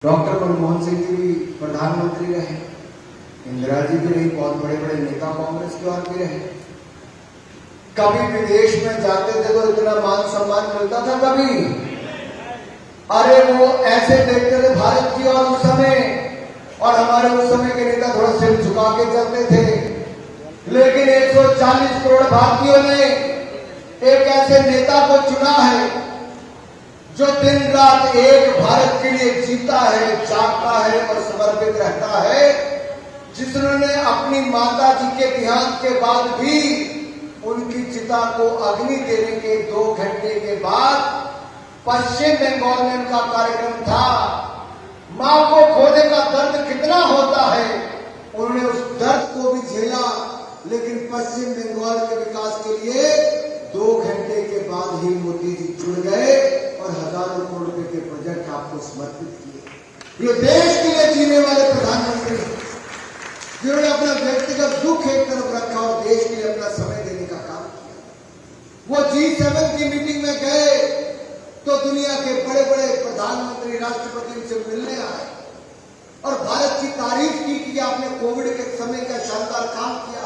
Doctor Manmohan Singh ji भी प्रधानमंत्री रहे, इंदिरा जी भी रही, बहुत बड़े बड़े नेता कांग्रेस के और भी रहे। कभी विदेश में जाते थे तो इतना मान सम्मान मिलता था कभी? अरे वो ऐसे देखते थे भारत की और उस समय, और हमारे उस समय के नेता थोड़ा सिर झुका के चलते थे। लेकिन 140 करोड़ भारतीयों ने एक ऐसे नेता को चुना है जो दिन रात एक भारत के लिए जीता है, जागता है और समर्पित रहता है, जिसने अपनी माता जी के देहांत के बाद भी उनकी चिता को अग्नि देने के 2 घंटे के बाद पश्चिम बंगाल में उनका कार्यक्रम था। मां को खोने का दर्द कितना होता है, उन्होंने उस दर्द को भी झेला, लेकिन पश्चिम बंगाल के विकास के लिए 2 घंटे के बाद ही मोदी जी जुड़ गए और हजारों करोड़ रुपए के प्रोजेक्ट आपको समर्पित किए। ये देश के लिए जीने वाले प्रधानमंत्री जिन्होंने अपना व्यक्तिगत दुख एक तरफ रखा और देश के लिए अपना समय देने का काम किया। वो G7 की मीटिंग में गए तो दुनिया के बड़े बड़े प्रधानमंत्री, राष्ट्रपति से मिलने आए और भारत की तारीफ की कि आपने कोविड के समय का शानदार काम किया।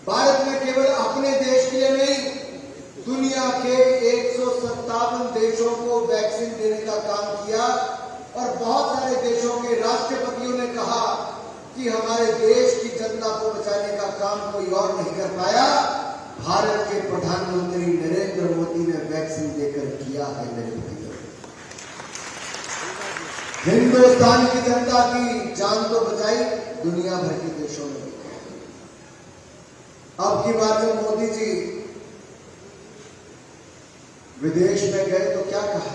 भारत में केवल अपने देश के लिए नहीं, दुनिया के 157 देशों को वैक्सीन देने का काम किया और बहुत सारे देशों के राष्ट्रपतियों ने कहा कि हमारे देश की जनता को बचाने का काम कोई और नहीं कर पाया, भारत के प्रधानमंत्री नरेंद्र मोदी ने वैक्सीन देकर किया है। मेरे भाइयों, हिंदुस्तान की जनता की जान तो बचाई, दुनिया भर के देशों में। अब की बार में मोदी जी विदेश में गए तो क्या कहा?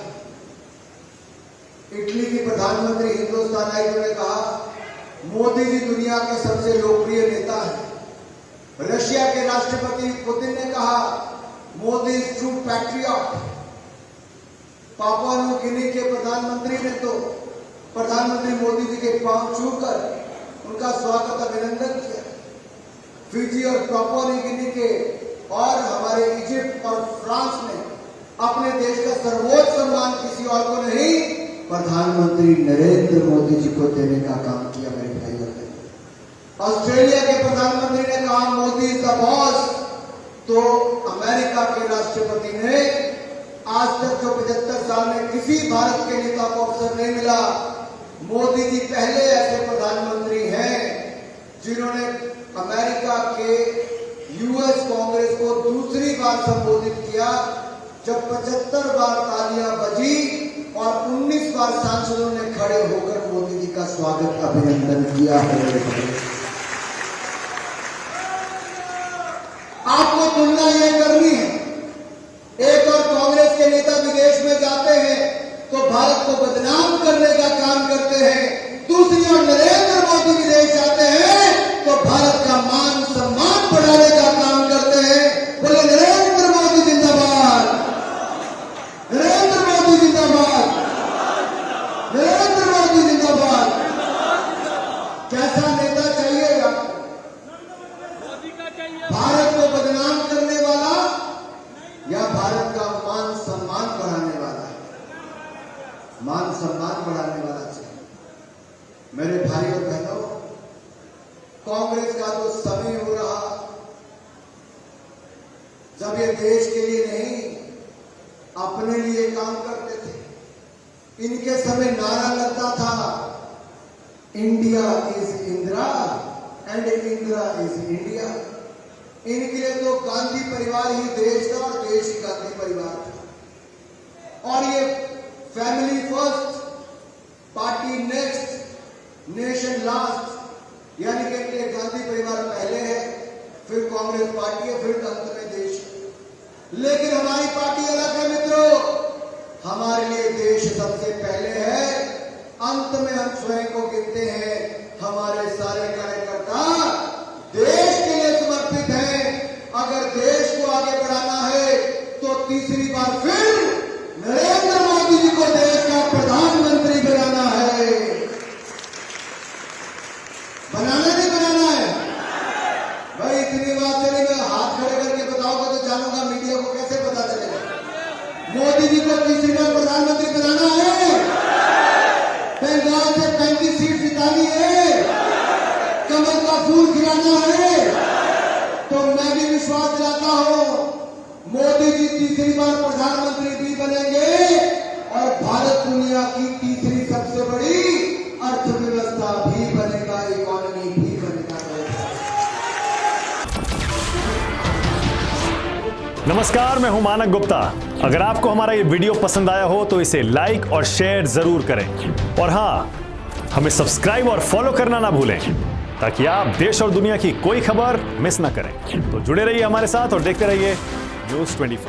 इटली की प्रधानमंत्री हिंदुस्तान आई, उन्होंने कहा मोदी जी दुनिया के सबसे लोकप्रिय नेता हैं। रशिया के राष्ट्रपति पुतिन ने कहा Modi is true patriot. Papua New Guinea के प्रधानमंत्री ने तो प्रधानमंत्री मोदी जी के पांव छूकर उनका स्वागत अभिनंदन किया। फिजी और पापुआ न्यू गिनी के और हमारे इजिप्ट और फ्रांस ने अपने देश का सर्वोच्च सम्मान किसी और को नहीं, प्रधानमंत्री नरेंद्र मोदी जी को देने का काम किया। मेरे भाइयों, ऑस्ट्रेलिया के प्रधानमंत्री ने कहा मोदी इज द बॉस, तो अमेरिका के राष्ट्रपति ने आज तक जो 75 साल में किसी भारत के नेता को अवसर नहीं मिला, मोदी जी पहले ऐसे प्रधानमंत्री हैं जिन्होंने अमेरिका के यूएस कांग्रेस को दूसरी बार संबोधित किया, जब 75 बार तालियां बजी और 19 बार सांसदों ने खड़े होकर मोदी जी का स्वागत अभिनंदन किया है। आपको तुलना यह करनी है, एक और कांग्रेस के नेता विदेश में जाते हैं तो भारत को बदनाम करने का काम करते हैं, दूसरी ओर नरेंद्र मोदी विदेश जाते हैं तो भारत का मान सम्मान बढ़ाने का काम करते हैं। बोले नरेंद्र मोदी जिंदाबाद, नरेंद्र मोदी जिंदाबाद, नरेंद्र मोदी जिंदाबाद। कैसा नेता चाहिए आपको? भारत को बदनाम करने वाला या भारत का मान सम्मान बढ़ाने वाला? मान सम्मान बढ़ाने वाला चाहिए। मेरे भाई और बहनों, कांग्रेस का तो समय हो रहा जब ये देश के लिए नहीं अपने लिए काम करते थे। इनके समय नारा लगता था India is Indira and Indira is India. इनके लिए तो गांधी परिवार ही देश था और देश ही गांधी परिवार था। और ये family first, party next, nation last, यानी कि इनके लिए गांधी परिवार पहले है, फिर कांग्रेस पार्टी है, फिर अंत में देश। लेकिन हमारी पार्टी अलग है मित्रों, हमारे लिए देश सबसे पहले है, अंत में हम स्वयं को गिनते हैं। हमारे सारे कार्यकर्ता देश के लिए समर्पित हैं। अगर देश को आगे बढ़ाना है तो तीसरी बार फिर नरेंद्र मोदी जी को देश का प्रधानमंत्री बनाना है। बनाना नहीं बनाना है भाई? इतनी बात चली, मैं हाथ खड़े करके बताऊंगा तो जानूंगा मीडिया को कैसे पता चलेगा। मोदी जी को तीसरी बार प्रधानमंत्री बनाना है। मैदान से 35 सीट जितानी है, कमल का फूल खिलाना है, तो मैं भी विश्वास दिलाता हूं मोदी जी तीसरी बार प्रधानमंत्री भी बनेंगे और भारत दुनिया की तीसरी सबसे बड़ी अर्थव्यवस्था भी बनेगा, इकोनॉमी भी बनेगा। नमस्कार, मैं हूं मानक गुप्ता। अगर आपको हमारा ये वीडियो पसंद आया हो तो इसे लाइक और शेयर जरूर करें और हां, हमें सब्सक्राइब और फॉलो करना ना भूलें ताकि आप देश और दुनिया की कोई खबर मिस ना करें। तो जुड़े रहिए हमारे साथ और देखते रहिए News 24।